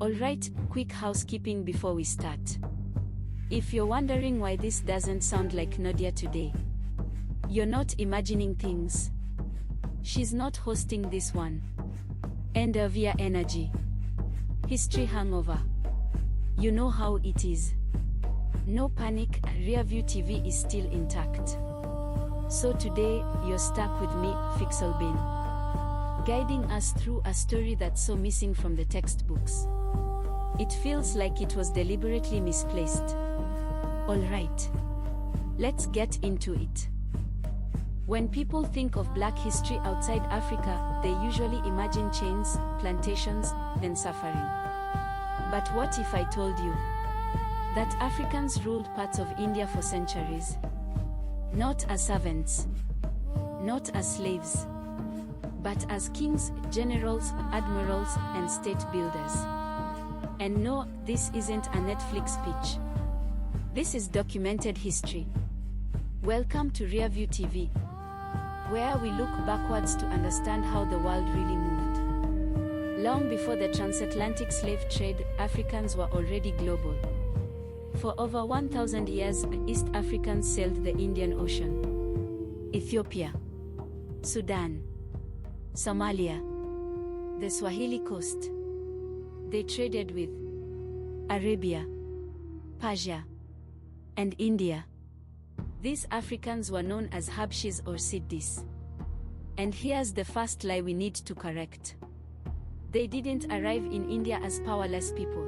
Alright, quick housekeeping before we start. If you're wondering why this doesn't sound like Nadia today, you're not imagining things. She's not hosting this one. End of year energy. History hangover. You know how it is. No panic, RearView TV is still intact. So today, you're stuck with me, Fixelbin, guiding us through a story that's so missing from the textbooks. It feels like it was deliberately misplaced. Alright, let's get into it. When people think of Black history outside Africa, they usually imagine chains, plantations, and suffering. But what if I told you that Africans ruled parts of India for centuries? Not as servants, not as slaves, but as kings, generals, admirals, and state builders. And no, this isn't a Netflix pitch. This is documented history. Welcome to RearView TV, where we look backwards to understand how the world really moved. Long before the transatlantic slave trade, Africans were already global. For over 1,000 years, East Africans sailed the Indian Ocean. Ethiopia, Sudan, Somalia, the Swahili coast. They traded with Arabia, Persia, and India. These Africans were known as Habshis or Siddis. And here's the first lie we need to correct. They didn't arrive in India as powerless people.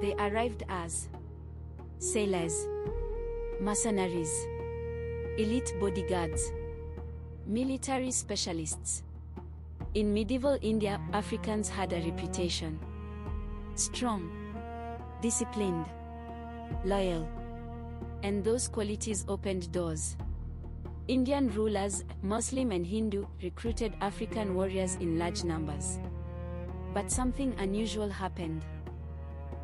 They arrived as sailors, mercenaries, elite bodyguards, military specialists. In medieval India, Africans had a reputation. Strong, disciplined, loyal. And those qualities opened doors. Indian rulers, Muslim and Hindu, recruited African warriors in large numbers. But something unusual happened.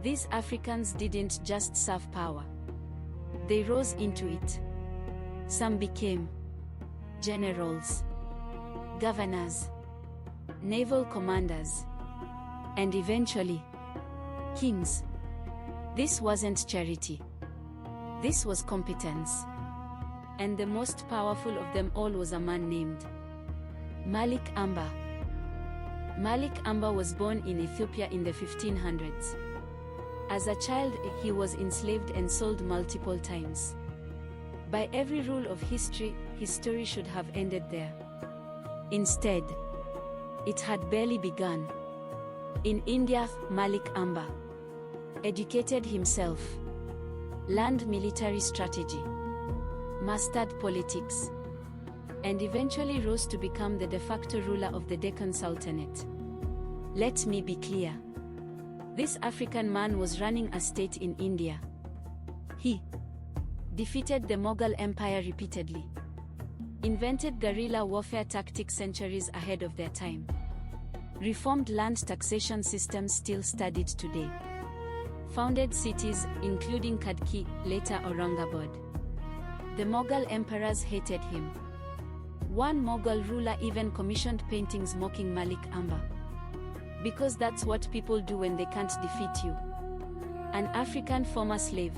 These Africans didn't just serve power. They rose into it. Some became generals, governors, naval commanders, and eventually, kings. This wasn't charity. This was competence. And the most powerful of them all was a man named Malik Ambar. Malik Ambar was born in Ethiopia in the 1500s. As a child, he was enslaved and sold multiple times. By every rule of history, his story should have ended there. Instead, it had barely begun. In India, Malik Ambar educated himself, learned military strategy, mastered politics, and eventually rose to become the de facto ruler of the Deccan Sultanate. Let me be clear. This African man was running a state in India. He defeated the Mughal Empire repeatedly, invented guerrilla warfare tactics centuries ahead of their time, reformed land taxation systems still studied today, founded cities, including Kadki, later Aurangabad. The Mughal emperors hated him. One Mughal ruler even commissioned paintings mocking Malik Ambar. Because that's what people do when they can't defeat you. An African former slave,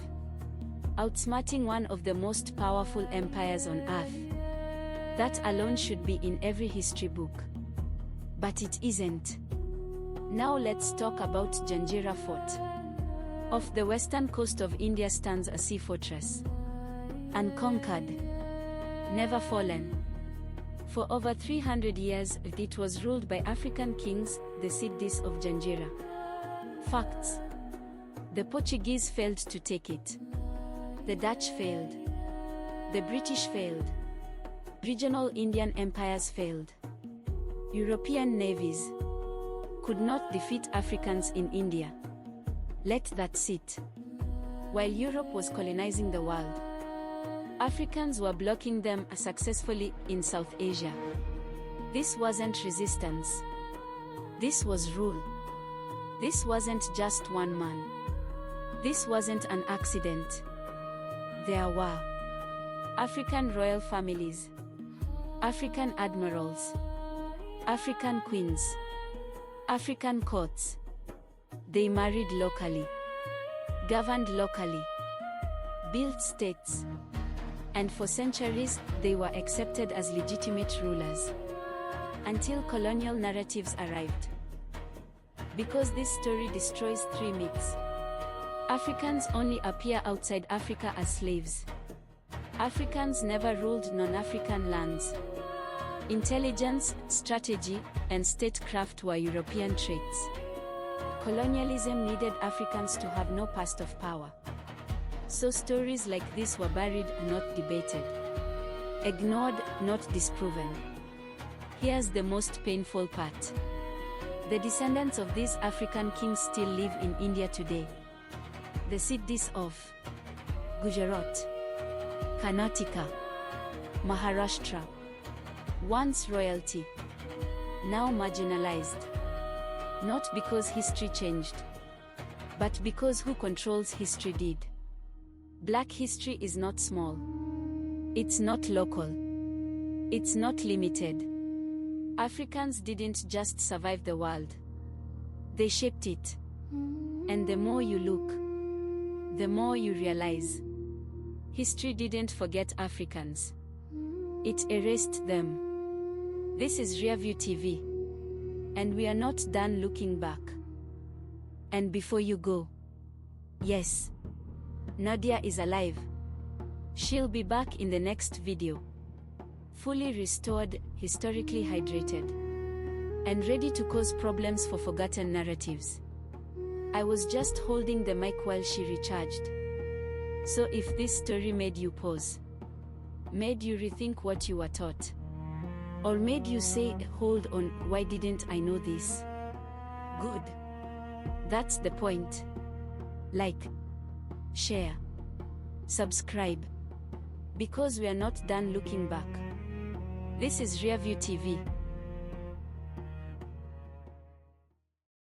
outsmarting one of the most powerful empires on earth. That alone should be in every history book. But it isn't. Now let's talk about Janjira Fort. Off the western coast of India stands a sea fortress. Unconquered, never fallen. For over 300 years, it was ruled by African kings, the Siddis of Janjira. Facts. The Portuguese failed to take it. The Dutch failed. The British failed. Regional Indian empires failed. European navies could not defeat Africans in India. Let that sit. While Europe was colonizing the world, Africans were blocking them successfully in South Asia. This wasn't resistance. This was rule. This wasn't just one man. This wasn't an accident. There were African royal families, African admirals, African queens, African courts, They married locally, governed locally, built states, and for centuries, they were accepted as legitimate rulers. Until colonial narratives arrived. Because this story destroys three myths. Africans only appear outside Africa as slaves. Africans never ruled non-African lands. Intelligence, strategy, and statecraft were European traits. Colonialism needed Africans to have no past of power. So stories like this were buried, not debated. Ignored, not disproven. Here's the most painful part. The descendants of these African kings still live in India today. The cities of Gujarat, Karnataka, Maharashtra, once royalty, now marginalized. Not because history changed, but because who controls history did. Black history is not small. It's not local. It's not limited. Africans didn't just survive the world. They shaped it. And the more you look, the more you realize. History didn't forget Africans. It erased them. This is RearView TV. And we are not done looking back. And before you go, yes, Nadia is alive. She'll be back in the next video. Fully restored, historically hydrated, and ready to cause problems for forgotten narratives. I was just holding the mic while she recharged. So if this story made you pause, made you rethink what you were taught, or made you say, hold on, why didn't I know this? Good. That's the point. Like, share, subscribe. Because we are not done looking back. This is RearView TV.